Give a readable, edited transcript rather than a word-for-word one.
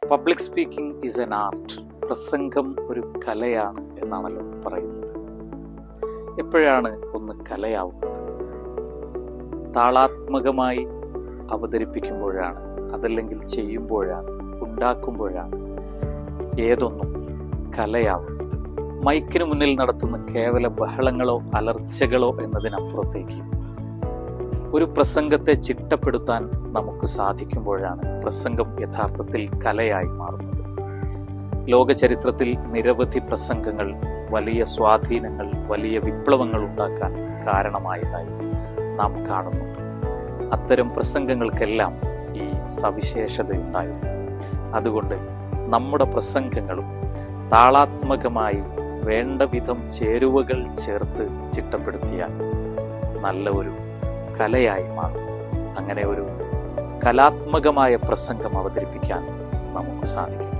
Public speaking is an art. പ്രസംഗം ഒരു കലയാണ് എന്നാണല്ലോ പറയുന്നത്. എപ്പോഴാണ് ഒന്ന് കലയാവുന്നത്? താളാത്മകമായി അവതരിപ്പിക്കുമ്പോഴാണ്, അതല്ലെങ്കിൽ ചെയ്യുമ്പോഴാണ്, ഉണ്ടാക്കുമ്പോഴാണ് ഏതൊന്നും കലയാവുന്നത്. മൈക്കിന് മുന്നിൽ നടത്തുന്ന കേവല ബഹളങ്ങളോ അലർച്ചകളോ എന്നതിനപ്പുറത്തേക്ക് ഒരു പ്രസംഗത്തെ ചിട്ടപ്പെടുത്താൻ നമുക്ക് സാധിക്കുമ്പോഴാണ് പ്രസംഗം യഥാർത്ഥത്തിൽ കലയായി മാറുന്നത്. ലോക ചരിത്രത്തിൽ നിരവധി പ്രസംഗങ്ങൾ വലിയ സ്വാധീനങ്ങൾ, വലിയ വിപ്ലവങ്ങൾ ഉണ്ടാക്കാൻ കാരണമായതായി നാം കാണുന്നുണ്ട്. അത്തരം പ്രസംഗങ്ങൾക്കെല്ലാം ഈ സവിശേഷതയുണ്ടായിരുന്നു. അതുകൊണ്ട് നമ്മുടെ പ്രസംഗങ്ങളും താളാത്മകമായി വേണ്ട വിധം ചേരുവകൾ ചേർത്ത് ചിട്ടപ്പെടുത്തിയാൽ നല്ല ഒരു കലയായി മാറും. അങ്ങനെ ഒരു കലാത്മകമായ പ്രസംഗം അവതരിപ്പിക്കാൻ നമുക്ക് സാധിക്കും.